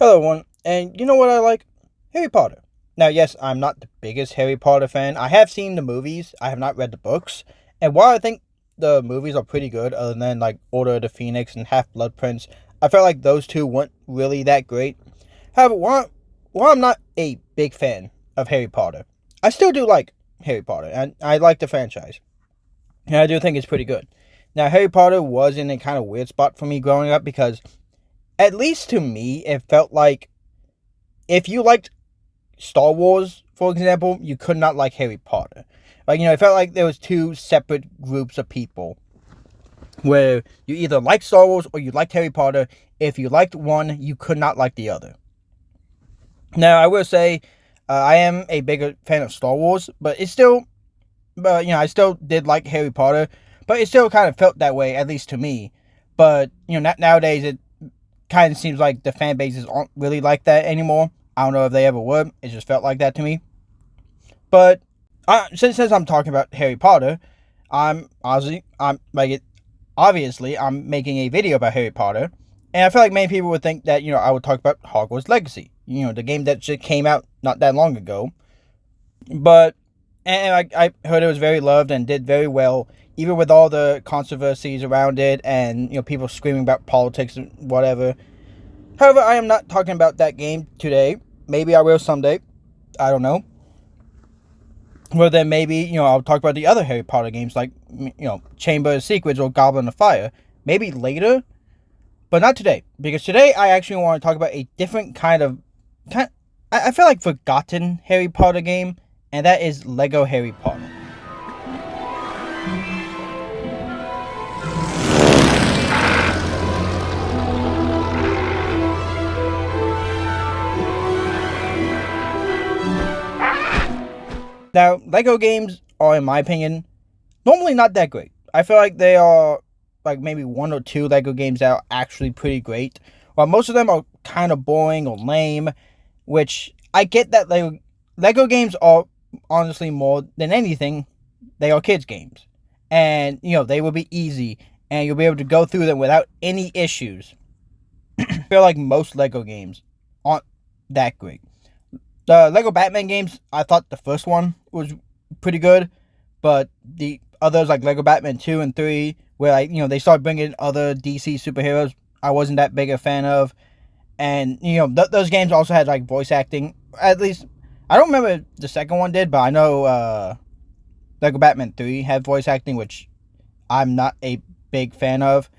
Hello, everyone. And you know what I like? Harry Potter. Now, yes, I'm not the biggest Harry Potter fan. I have seen the movies, I have not read the books. And while I think the movies are pretty good, other than like Order of the Phoenix and Half Blood Prince, I felt like those two weren't really that great. However, while I'm not a big fan of Harry Potter, I still do like Harry Potter, and I like the franchise. And I do think it's pretty good. Now, Harry Potter was in a kind of weird spot for me growing up because, at least to me, it felt like if you liked Star Wars, for example, you could not like Harry Potter. It felt like there was two separate groups of people where you either liked Star Wars or you liked Harry Potter. If you liked one, you could not like the other. Now, I will say, I am a bigger fan of Star Wars, I still did like Harry Potter, but it still kind of felt that way, at least to me. But, nowadays it kind of seems like the fan bases aren't really like that anymore. I don't know if they ever would. It just felt like that to me. But since I'm talking about Harry Potter, obviously I'm making a video about Harry Potter, and I feel like many people would think that I would talk about Hogwarts Legacy, the game that just came out not that long ago. But I heard it was very loved and did very well, even with all the controversies around it and people screaming about politics and whatever. However, I am not talking about that game today. Maybe I will someday. I don't know. Well, then maybe, I'll talk about the other Harry Potter games like, Chamber of Secrets or Goblet of Fire. Maybe later, but not today. Because today I actually want to talk about a different I feel like forgotten Harry Potter game, and that is Lego Harry Potter. Now, Lego games are, in my opinion, normally not that great. I feel like they are like maybe one or two Lego games that are actually pretty great, while most of them are kind of boring or lame, which I get that Lego games are honestly more than anything, they are kids games. And, they will be easy and you'll be able to go through them without any issues. I feel like most Lego games aren't that great. The Lego Batman games, I thought the first one was pretty good, but the others like Lego Batman 2 and 3, where they started bringing in other DC superheroes, I wasn't that big a fan of. And, those games also had like voice acting. At least, I don't remember if the second one did, but I know Lego Batman 3 had voice acting, which I'm not a big fan of.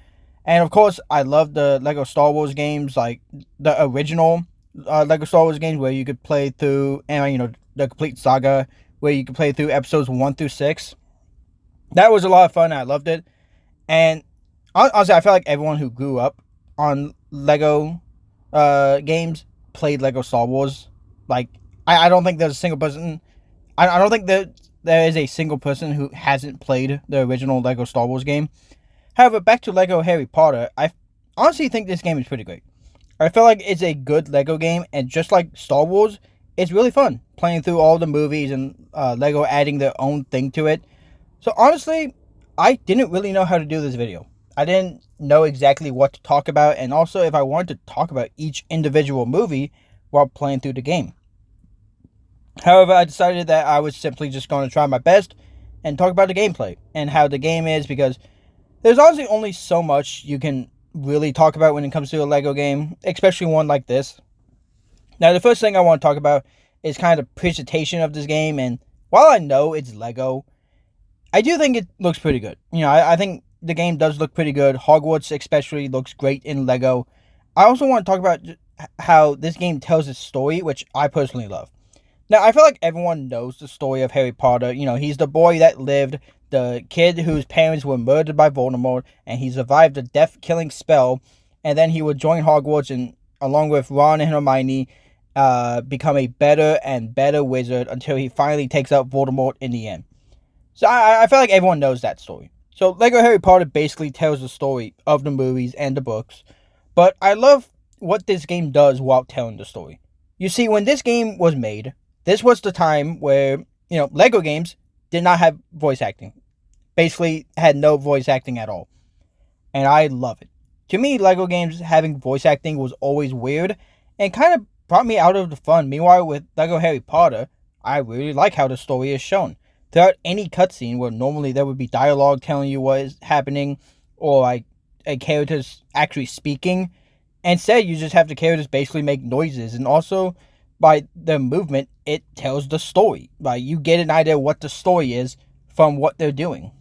And of course, I love the Lego Star Wars games, like the original Lego Star Wars games where you could play through, and the complete saga where you could play through episodes 1 through 6. That was a lot of fun. I loved it. And honestly, I feel like everyone who grew up on Lego games played Lego Star Wars. Like, I don't think there's a single person. I don't think there is a single person who hasn't played the original Lego Star Wars game. However, back to Lego Harry Potter, I honestly think this game is pretty great. I feel like it's a good Lego game, and just like Star Wars, it's really fun playing through all the movies and Lego adding their own thing to it. So honestly, I didn't really know how to do this video. I didn't know exactly what to talk about, and also if I wanted to talk about each individual movie while playing through the game. However, I decided that I was simply just going to try my best and talk about the gameplay and how the game is, because there's honestly only so much you can really talk about when it comes to a Lego game, especially one like this. Now, the first thing I want to talk about is kind of the presentation of this game, and while I know it's Lego, I do think it looks pretty good. I think the game does look pretty good. Hogwarts especially looks great in Lego. I also want to talk about how this game tells its story, which I personally love. Now, I feel like everyone knows the story of Harry Potter. He's the boy that lived, the kid whose parents were murdered by Voldemort, and he survived a death-killing spell, and then he would join Hogwarts and, along with Ron and Hermione, become a better and better wizard until he finally takes out Voldemort in the end. So I feel like everyone knows that story. So Lego Harry Potter basically tells the story of the movies and the books, but I love what this game does while telling the story. You see, when this game was made, this was the time where, Lego games did not have voice acting. Basically had no voice acting at all. And I love it. To me, Lego games having voice acting was always weird, and kind of brought me out of the fun. Meanwhile, with Lego Harry Potter, I really like how the story is shown. Throughout any cutscene where normally there would be dialogue telling you what is happening, or like a character's actually speaking, instead you just have the characters basically make noises, and also by their movement, it tells the story. Like, you get an idea what the story is from what they're doing.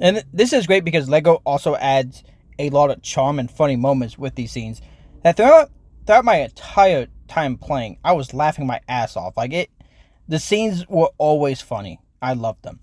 And this is great because LEGO also adds a lot of charm and funny moments with these scenes. That throughout my entire time playing, I was laughing my ass off. The scenes were always funny. I loved them.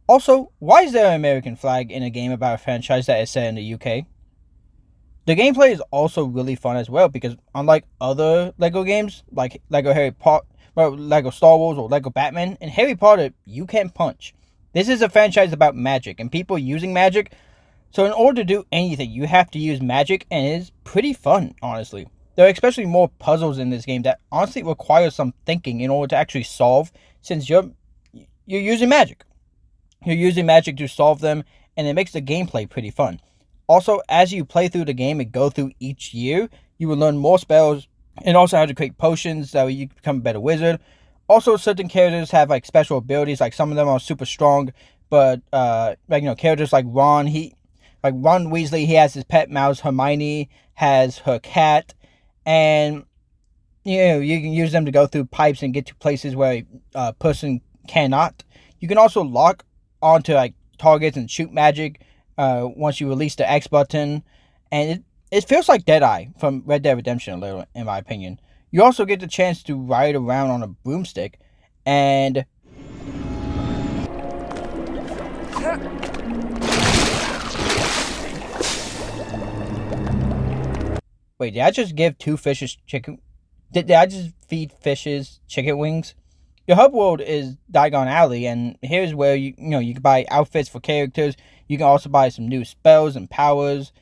Also, why is there an American flag in a game about a franchise that is set in the UK? The gameplay is also really fun as well because unlike other LEGO games, like LEGO Harry Potter, LEGO Star Wars, or LEGO Batman, in Harry Potter, you can punch. This is a franchise about magic and people using magic, so in order to do anything, you have to use magic, and it is pretty fun, honestly. There are especially more puzzles in this game that honestly require some thinking in order to actually solve, since you're using magic. You're using magic to solve them, and it makes the gameplay pretty fun. Also, as you play through the game and go through each year, you will learn more spells and also how to create potions so you can become a better wizard. Also, certain characters have like special abilities, like some of them are super strong, but characters like Ron Weasley, he has his pet mouse. Hermione has her cat, and you can use them to go through pipes and get to places where a person cannot. You can also lock onto like targets and shoot magic once you release the X button, and it feels like Deadeye from Red Dead Redemption a little, in my opinion. You also get the chance to ride around on a broomstick, and wait, did I just give two fishes chicken? Did I just feed fishes chicken wings? Your hub world is Diagon Alley, and here's where you can buy outfits for characters. You can also buy some new spells and powers,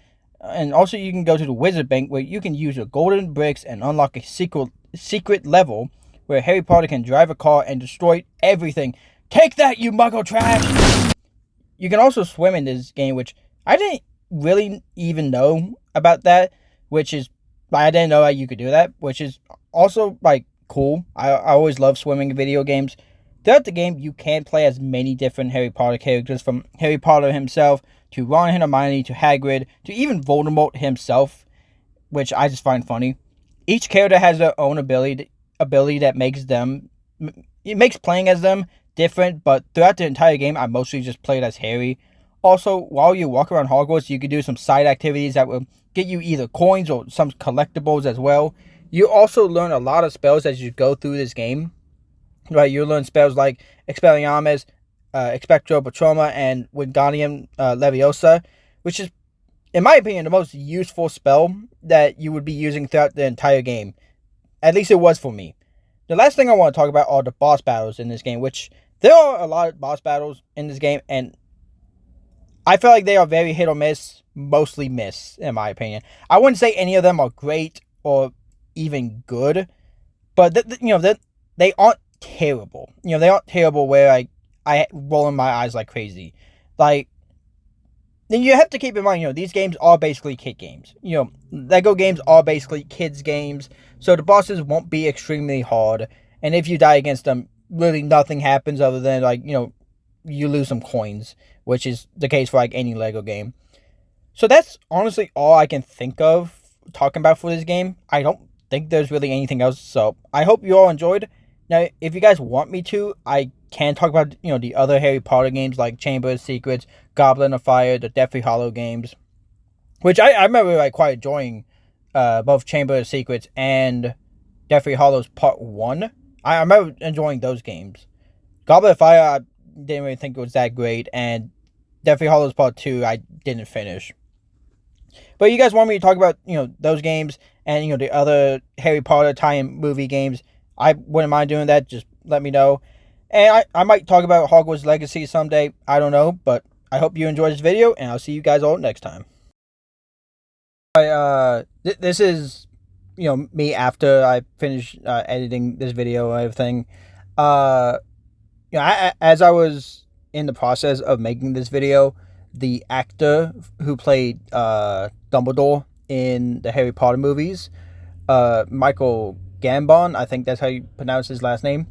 and also you can go to the Wizard Bank where you can use your golden bricks and unlock a secret level where Harry Potter can drive a car and destroy everything. Take that, you Muggle trash! You can also swim in this game, which I didn't really even know about that, I didn't know that you could do that, which is also like cool. I always love swimming in video games. Throughout the game, you can play as many different Harry Potter characters, from Harry Potter himself, to Ron and Hermione, to Hagrid, to even Voldemort himself, which I just find funny. Each character has their own ability that makes playing as them different, but throughout the entire game, I mostly just played as Harry. Also, while you walk around Hogwarts, you can do some side activities that will get you either coins or some collectibles as well. You also learn a lot of spells as you go through this game. Right, you learn spells like Expelliarmus, Expecto Patronum, and Wingardium Leviosa, which is, in my opinion, the most useful spell that you would be using throughout the entire game. At least it was for me. The last thing I want to talk about are the boss battles in this game, which there are a lot of boss battles in this game, and I feel like they are very hit or miss, mostly miss, in my opinion. I wouldn't say any of them are great or even good, but they aren't terrible. They aren't terrible where I roll in my eyes like crazy. Then you have to keep in mind, these games are basically kid games. LEGO games are basically kids games, so the bosses won't be extremely hard. And if you die against them, really nothing happens other than you lose some coins, which is the case for like any Lego game. So that's honestly all I can think of talking about for this game. I don't think there's really anything else. So I hope you all enjoyed. Now, if you guys want me to, I can talk about the other Harry Potter games like Chamber of Secrets, Goblet of Fire, the Deathly Hallow games, which I remember like quite enjoying. Both Chamber of Secrets and Deathly Hallows Part 1. I remember enjoying those games. Goblet of Fire, I didn't really think it was that great, and Deathly Hallows Part 2, I didn't finish. But you guys want me to talk about, those games and, the other Harry Potter tie-in movie games, I wouldn't mind doing that. Just let me know. And I might talk about Hogwarts Legacy someday. I don't know, but I hope you enjoyed this video, and I'll see you guys all next time. This is me after I finish editing this video and everything. As I was in the process of making this video, the actor who played Dumbledore in the Harry Potter movies, Michael Gambon, I think that's how you pronounce his last name.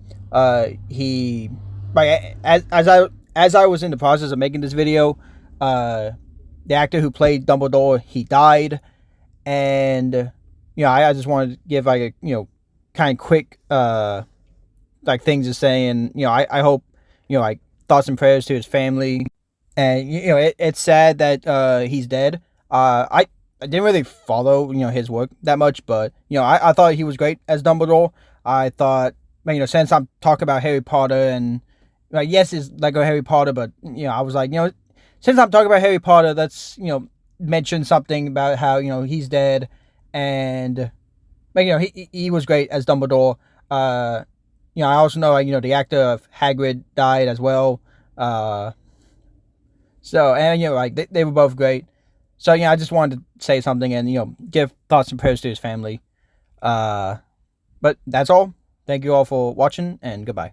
He like as I was in the process of making this video, the actor who played Dumbledore, he died. And I just wanted to give like a kind of quick like things to say, and I hope like thoughts and prayers to his family. And it's sad that he's dead. I didn't really follow his work that much, but I thought he was great as Dumbledore. I thought since I'm talking about Harry Potter, and yes, it's Lego Harry Potter, but I was like since I'm talking about Harry Potter, let's mention something about how he's dead, and he was great as Dumbledore. I also know the actor of Hagrid died as well. So and they were both great. So I just wanted to say something and give thoughts and prayers to his family. But that's all. Thank you all for watching, and goodbye.